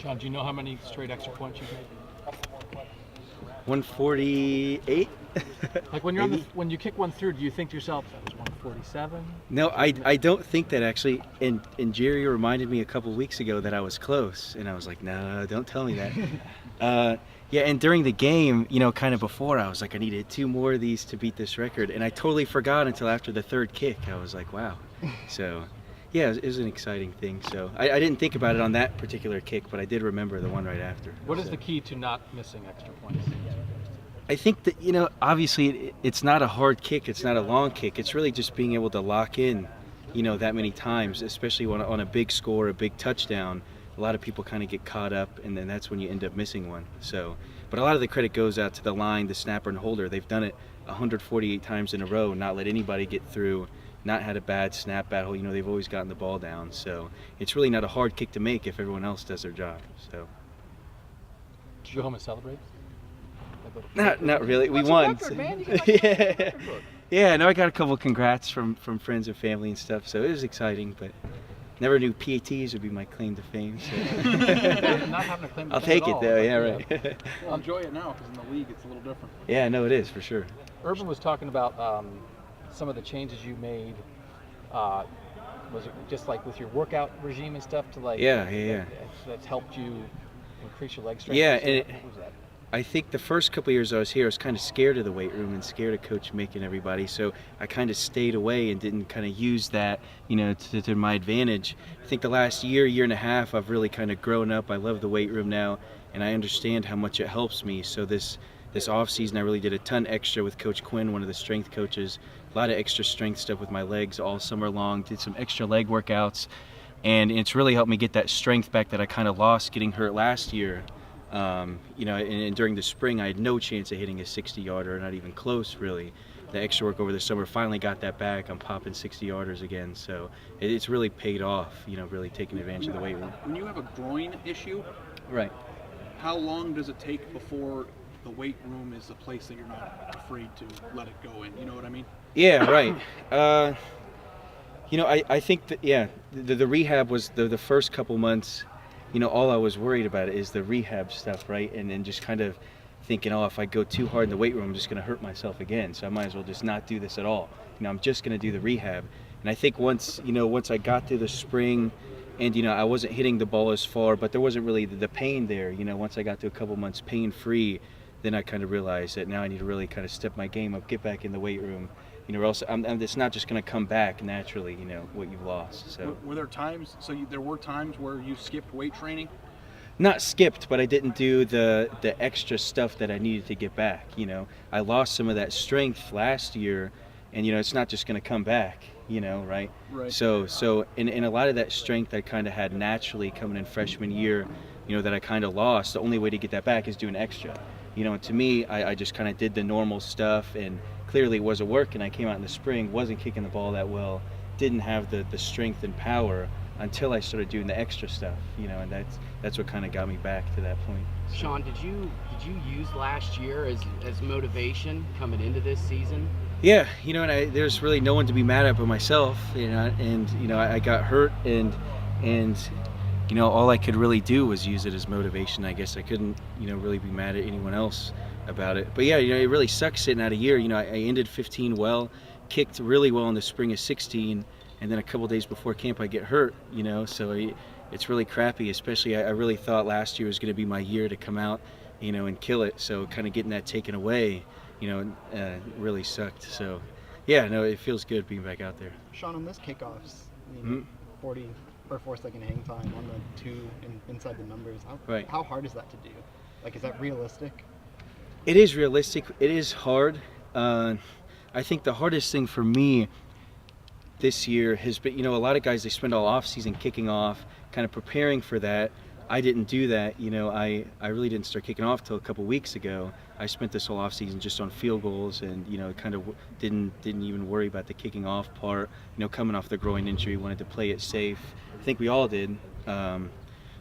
Sean, do you know how many straight extra points you've made? 148. Like when you're when you kick one through, do you think to yourself that was 147? No, I don't think that actually. And Jerry reminded me a couple weeks ago that I was close, and I was like, no, don't tell me that. Yeah, and during the game, kind of before, I was like, I needed 2 more of these to beat this record, and I totally forgot until after the 3rd kick. I was like, wow. So, yeah, it was an exciting thing. So I didn't think about it on that particular kick, but I did remember the one right after. What is the key to not missing extra points? I think that, obviously it's not a hard kick, it's not a long kick. It's really just being able to lock in, that many times, especially on a big score, a big touchdown. A lot of people kind of get caught up, and then that's when you end up missing one. So, but a lot of the credit goes out to the line, the snapper and holder. They've done it 148 times in a row, not let anybody get through, not had a bad snap battle. They've always gotten the ball down. So it's really not a hard kick to make if everyone else does their job. So. Did you go home and celebrate? Not really. We won. Record, man. Yeah. Yeah, no, I got a couple congrats from friends and family and stuff, so it was exciting, but never knew PATs would be my claim to fame. So. Not having a claim to I'll fame take at it all, though, yeah, right. Well, enjoy it now because in the league it's a little different. Yeah, no, it is for sure. Urban was talking about some of the changes you made. Was it just like with your workout regime and stuff to like? Yeah. That's helped you increase your leg strength. Yeah, and and what was that? I think the first couple of years I was here, I was kind of scared of the weight room and scared of Coach Mick and everybody, so I kind of stayed away and didn't kind of use that, to my advantage. I think the last year and a half, I've really kind of grown up. I love the weight room now, and I understand how much it helps me. So this off season, I really did a ton extra with Coach Quinn, one of the strength coaches. A lot of extra strength stuff with my legs all summer long. Did some extra leg workouts, and it's really helped me get that strength back that I kind of lost getting hurt last year. And during the spring, I had no chance of hitting a 60-yarder, not even close, really. The extra work over the summer finally got that back. I'm popping 60-yarders again, so it's really paid off, really taking advantage of the weight room. When you have a groin issue, right? How long does it take before the weight room is a place that you're not afraid to let it go in? You know what I mean? Yeah, right. I think that, the rehab was the first couple months. All I was worried about is the rehab stuff, right? And then just kind of thinking, if I go too hard in the weight room, I'm just going to hurt myself again. So I might as well just not do this at all. I'm just going to do the rehab. And I think once I got through the spring and, I wasn't hitting the ball as far, but there wasn't really the pain there. Once I got to a couple months pain-free, then I kind of realized that now I need to really kind of step my game up, get back in the weight room. Or else it's not just going to come back naturally, what you've lost. So were there times? There were times where you skipped weight training? Not skipped, but I didn't do the extra stuff that I needed to get back. I lost some of that strength last year, and it's not just going to come back. Right? Right. So in a lot of that strength I kind of had naturally coming in freshman year, that I kind of lost. The only way to get that back is doing extra. And to me, I just kind of did the normal stuff, and clearly it wasn't working. I came out in the spring, wasn't kicking the ball that well, didn't have the strength and power until I started doing the extra stuff, and that's what kind of got me back to that point. So. Sean, did you use last year as motivation coming into this season? Yeah, and there's really no one to be mad at but myself, and I got hurt, and all I could really do was use it as motivation. I guess I couldn't, really be mad at anyone else about it. But yeah, it really sucks sitting out a year. I ended 15 well, kicked really well in the spring of 16, and then a couple days before camp I get hurt, so it's really crappy, especially I really thought last year was going to be my year to come out, and kill it. So kind of getting that taken away, really sucked. So yeah, no, it feels good being back out there. Sean, on this kickoffs, 40 or 4-second hang time on the 2 inside the numbers, how hard is that to do? Like, is that realistic? It is realistic. It is hard. I think the hardest thing for me this year has been, a lot of guys, they spend all off season kicking off, kind of preparing for that. I didn't do that. I really didn't start kicking off till a couple weeks ago. I spent this whole off season just on field goals, and kind of didn't even worry about the kicking off part. Coming off the groin injury, wanted to play it safe. I think we all did.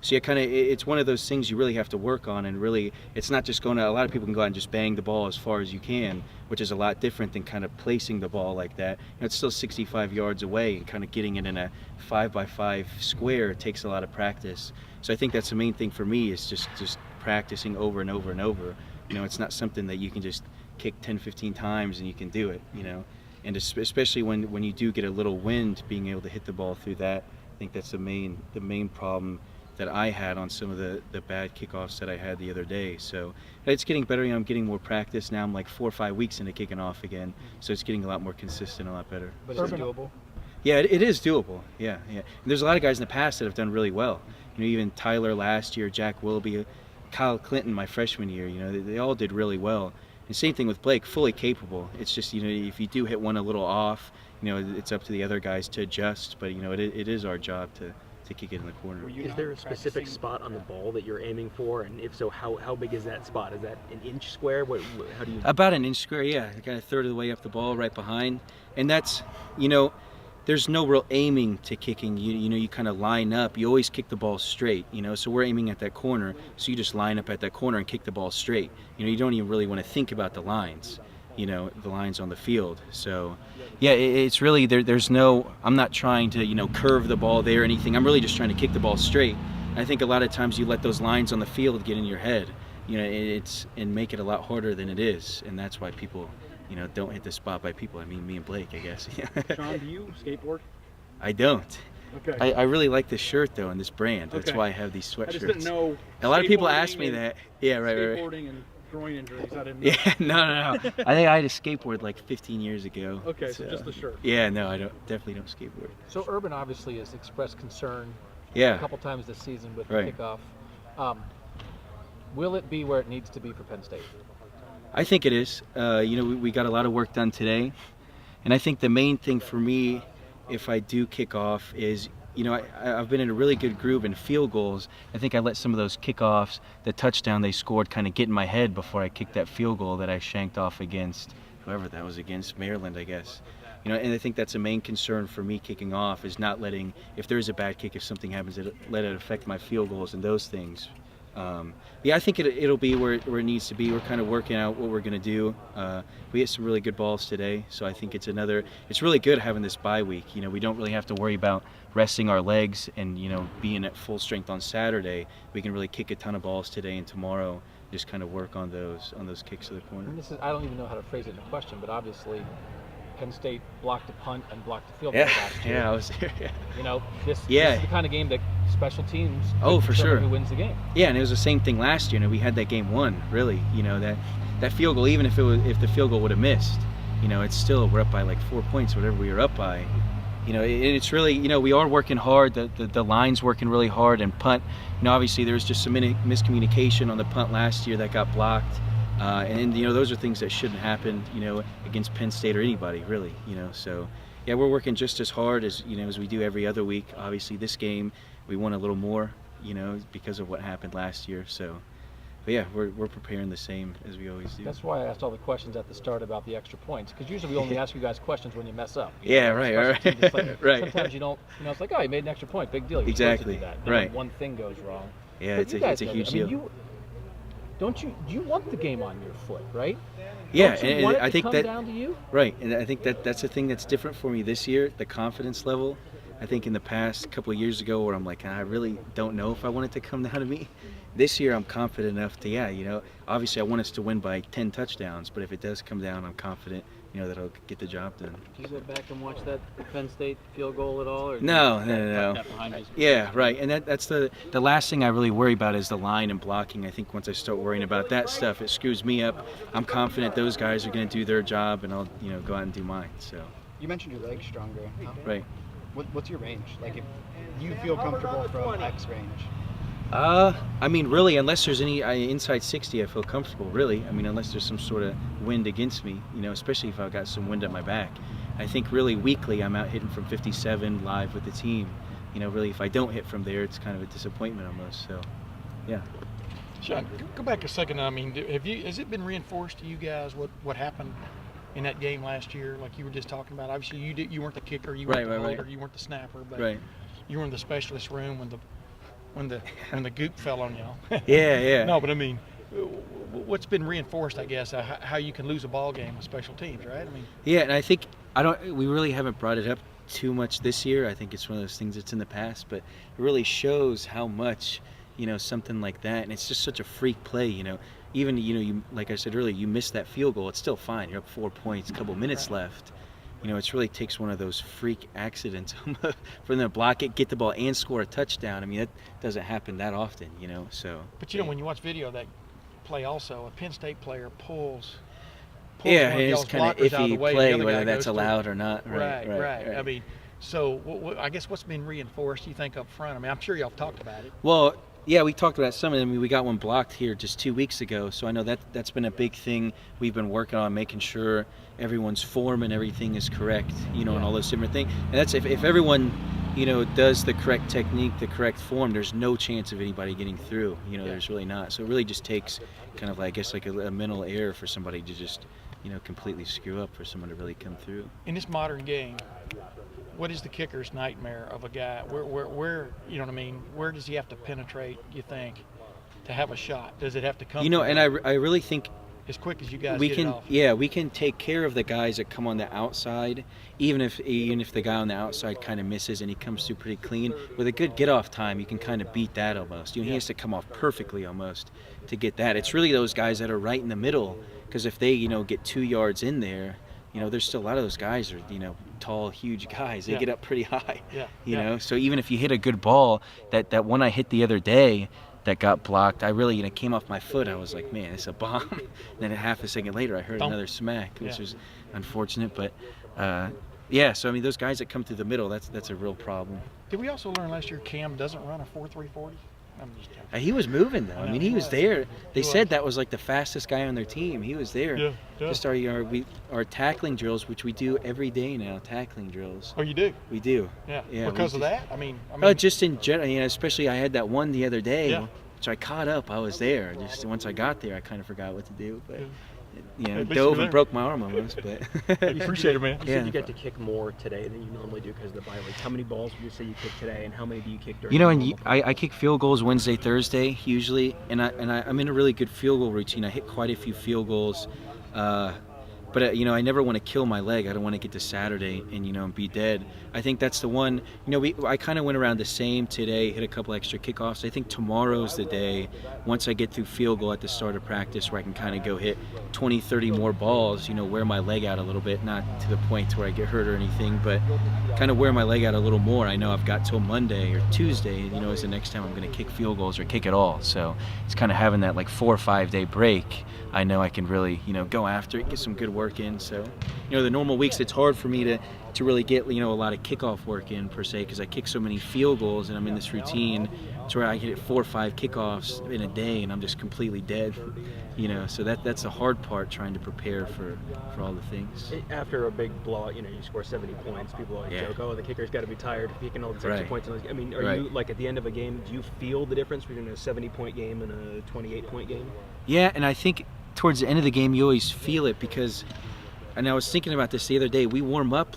So you kind of, it's one of those things you really have to work on, and really, it's not just going to, a lot of people can go out and just bang the ball as far as you can, which is a lot different than kind of placing the ball like that. It's still 65 yards away, and kind of getting it in a 5x5 square takes a lot of practice. So I think that's the main thing for me, is just practicing over and over and over. It's not something that you can just kick 10, 15 times and you can do it, and especially when you do get a little wind, being able to hit the ball through that. I think that's the main problem that I had on some of the bad kickoffs that I had the other day. So it's getting better. I'm getting more practice now. I'm like 4 or 5 weeks into kicking off again, so it's getting a lot more consistent, a lot better. But it's doable. Yeah, it is doable. Yeah. And there's a lot of guys in the past that have done really well. Even Tyler last year, Jack Willoughby, Kyle Clinton my freshman year. They all did really well. And same thing with Blake, fully capable. It's just, if you do hit one a little off, it's up to the other guys to adjust. But it is our job to kick it in the corner. Is there a specific spot on the ball that you're aiming for, and if so, how big is that spot? Is that an inch square? How do you? About an inch square, yeah. Kind of third of the way up the ball, right behind, and that's there's no real aiming to kicking. You kind of line up. You always kick the ball straight. So we're aiming at that corner, so you just line up at that corner and kick the ball straight. You don't even really want to think about the lines. The lines on the field. So yeah, it's really there's no, I'm not trying to curve the ball there or anything. I'm really just trying to kick the ball straight. I think a lot of times you let those lines on the field get in your head, and make it a lot harder than it is, and that's why people don't hit the spot by people. I mean, me and Blake, I guess. Sean, do you skateboard? I don't. Okay. I really like this shirt though, and this brand. That's Okay. why I have these sweatshirts. I just didn't know. A lot of people ask skateboarding me and- that. Yeah, right. Skateboarding and groin injuries. I didn't know. Yeah, no. I think I had a skateboard like 15 years ago. Okay, so just the shirt. Yeah, no, I definitely don't skateboard. So Urban obviously has expressed concern a Yeah, couple times this season with the Right. kickoff. Will it be where it needs to be for Penn State? I think it is. We got a lot of work done today, and I think the main thing for me, if I do kick off, is I've been in a really good groove in field goals. I think I let some of those kickoffs, the touchdown they scored, kind of get in my head before I kicked that field goal that I shanked off against whoever that was, against Maryland, I guess. And I think that's a main concern for me kicking off, is not letting, if there is a bad kick, if something happens, let it affect my field goals and those things. Yeah, I think it'll be where it needs to be. We're kind of working out what we're going to do. We hit some really good balls today, so I think it's really good having this bye week. We don't really have to worry about resting our legs and, being at full strength on Saturday. We can really kick a ton of balls today and tomorrow, just kind of work on those kicks to the corner. And I don't even know how to phrase it in a question, but obviously Penn State blocked a punt and blocked a field goal last year. Yeah, I was there. Yeah. This is the kind of game that special teams Oh, for sure. who wins the game. Yeah, and it was the same thing last year. We had that game won, really. That field goal, even if the field goal would have missed, it's still, we're up by like 4 points, whatever we were up by. It's really, we are working hard. The line's working really hard, and punt. Obviously there was just some miscommunication on the punt last year that got blocked. And those are things that shouldn't happen, against Penn State or anybody, really. So yeah, we're working just as hard as as we do every other week. Obviously, this game we won a little more, because of what happened last year. So, but yeah, we're preparing the same as we always do. That's why I asked all the questions at the start about the extra points, because usually we only ask you guys questions when you mess up. Yeah, right. Right. Sometimes you don't. It's like, oh, you made an extra point, big deal. You're Exactly. supposed to do that. Right. When one thing goes wrong. Yeah, But it's you a guys huge know that. deal. You want the game on your foot, right? Yeah, Don't you and want it I to think come that down to you? right, and I think that's the thing that's different for me this year, the confidence level. I think in the past couple of years ago, where I'm like, I really don't know if I want it to come down to me. This year, I'm confident enough to, obviously I want us to win by 10 touchdowns, but if it does come down, I'm confident, that I'll get the job done. Did you go back and watch that Penn State field goal at all? Or No. that behind you? Yeah, right. And that's the last thing I really worry about is the line and blocking. I think once I start worrying about that stuff, it screws me up. I'm confident those guys are going to do their job, and I'll go out and do mine. So. You mentioned your legs stronger. Right. What's your range? Like, if you feel comfortable from X range? Really, unless there's any inside 60, I feel comfortable. Really, unless there's some sort of wind against me, especially if I've got some wind at my back. I think really weekly, I'm out hitting from 57 live with the team. Really, if I don't hit from there, it's kind of a disappointment almost. So, yeah. Sean, go back a second. Has it been reinforced to you guys what happened in that game last year? Like you were just talking about. Obviously, you weren't the kicker, you weren't the holder, you weren't the snapper, but Right. you were in the specialist room when when the goop fell on y'all. Yeah. No, but I mean, what's been reinforced, I guess, how you can lose a ball game with special teams, right? I mean, yeah, and I think we really haven't brought it up too much this year. I think it's one of those things that's in the past, but it really shows how much, something like that, and it's just such a freak play, even, you, like I said earlier, you miss that field goal, it's still fine. You're up 4 points, a couple minutes left. It really takes one of those freak accidents for them to block it, get the ball, and score a touchdown. I mean, that doesn't happen that often, so. But, when you watch video of that play also, a Penn State player pulls yeah, one of it's y'all's kind of blockers out of the iffy way, play, the other whether guy that's goes allowed through. or not. Right. I mean, so I guess what's been reinforced, you think, up front? I mean, I'm sure y'all have talked about it. Well, yeah, we talked about some of them. I mean, we got one blocked here just 2 weeks ago, so I know that's been a big thing we've been working on, making sure everyone's form and everything is correct, and all those different things. And that's if everyone, does the correct technique, the correct form, there's no chance of anybody getting through. There's really not. So it really just takes kind of, I guess, like a mental error for somebody to just, completely screw up for someone to really come through. In this modern game, what is the kicker's nightmare of a guy? Where you know what I mean? Where does he have to penetrate, you think, to have a shot? Does it have to come? And I really think as quick as you guys we get can, it off. yeah, we can take care of the guys that come on the outside, even if the guy on the outside kind of misses and he comes through pretty clean. With a good get off time, you can kind of beat that almost. He has to come off perfectly almost to get that. It's really those guys that are right in the middle, because if they get 2 yards in there, there's still a lot of those guys are tall, huge guys. They get up pretty high. So even if you hit a good ball, that one I hit the other day that got blocked, I really came off my foot. I was like, man, it's a bomb. And then a half a second later, I heard another smack, which was unfortunate. But so I mean, those guys that come through the middle, that's a real problem. Did we also learn last year Cam doesn't run a 4.340? I'm just joking. He was moving though. I mean, he was there. They said that was like the fastest guy on their team. He was there. Yeah. Just our tackling drills, which we do every day now. Tackling drills. Oh, you do? We do. Yeah. Because of that? I mean. Just in general, especially I had that one the other day, which I caught up. I was there. Just once I got there, I kind of forgot what to do, but. Dove and broke my arm almost, but appreciate it, man. You said you get to kick more today than you normally do because of the bye week. How many balls would you say you kicked today, and how many do you kick during? And I kick field goals Wednesday, Thursday usually, and I'm in a really good field goal routine. I hit quite a few field goals, but I never want to kill my leg. I don't want to get to Saturday and be dead. I think that's the one. I kind of went around the same today, hit a couple extra kickoffs. I think tomorrow's the day, once I get through field goal at the start of practice, where I can kind of go hit 20, 30 more balls, wear my leg out a little bit, not to the point where I get hurt or anything, but kind of wear my leg out a little more. I know I've got till Monday or Tuesday, is the next time I'm going to kick field goals or kick at all. So it's kind of having that like 4 or 5 day break. I know I can really, go after it, get some good work in. So, the normal weeks, it's hard for me to really get, a lot of kickoff work in per se, because I kick so many field goals and I'm in this routine to where I hit 4 or 5 kickoffs in a day and I'm just completely dead. So that's the hard part, trying to prepare for all the things. After a big blowout, you score 70 points, people always joke, oh, the kicker's got to be tired kicking all the extra points. I mean, are you, like, at the end of a game, do you feel the difference between a 70-point game and a 28-point game? Yeah, and I think towards the end of the game, you always feel it, because, and I was thinking about this the other day, I warm up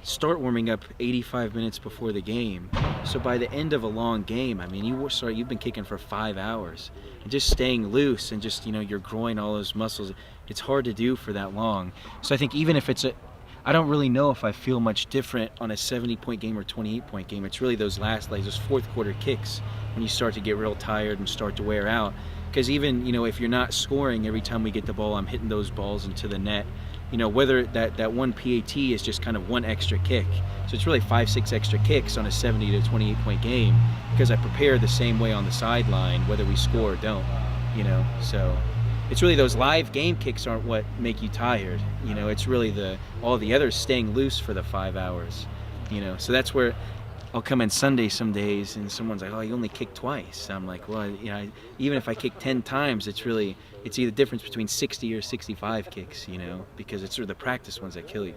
start warming up 85 minutes before the game. So by the end of a long game, I mean, you've been kicking for 5 hours, and just staying loose and just, your groin, all those muscles, it's hard to do for that long. So I think even if I don't really know if I feel much different on a 70-point game or 28-point game. It's really those last, those fourth quarter kicks when you start to get real tired and start to wear out. Because even, if you're not scoring, every time we get the ball, I'm hitting those balls into the net. Whether that one PAT is just kind of one extra kick. So it's really 5-6 extra kicks on a 70 to 28-point game, because I prepare the same way on the sideline, whether we score or don't. So it's really those live game kicks aren't what make you tired. It's really all the others staying loose for the 5 hours. So that's where I'll come in Sunday some days and someone's like, oh, you only kicked twice. I'm like, well, even if I kick 10 times, it's either the difference between 60 or 65 kicks, because it's sort of the practice ones that kill you.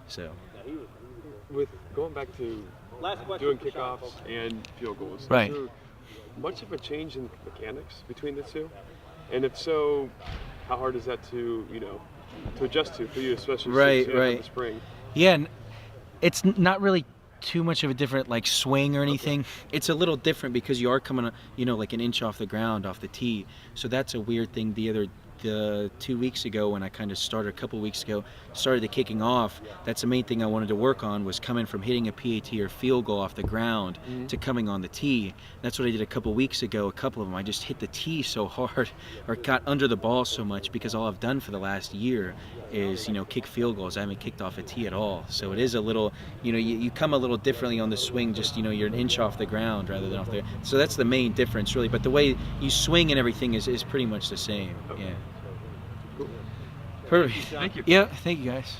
So. With going back to doing kickoffs and field goals, right. Is there much of a change in mechanics between the two? And if so, how hard is that to adjust to for you, especially right. in the spring? Yeah, it's not really too much of a different like swing or anything. It's a little different because you are coming, like an inch off the ground, off the tee. So that's a weird thing. The 2 weeks ago when I kind of started, a couple weeks ago, started the kicking off, that's the main thing I wanted to work on, was coming from hitting a PAT or field goal off the ground to coming on the tee. That's what I did a couple weeks ago. A couple of them, I just hit the tee so hard or got under the ball so much because all I've done for the last year is, kick field goals. I haven't kicked off a tee at all. So it is a little, you come a little differently on the swing, just, you're an inch off the ground rather than off there. So that's the main difference really, but the way you swing and everything is pretty much the same. Yeah. Perfect. Thank you. Yeah, thank you guys.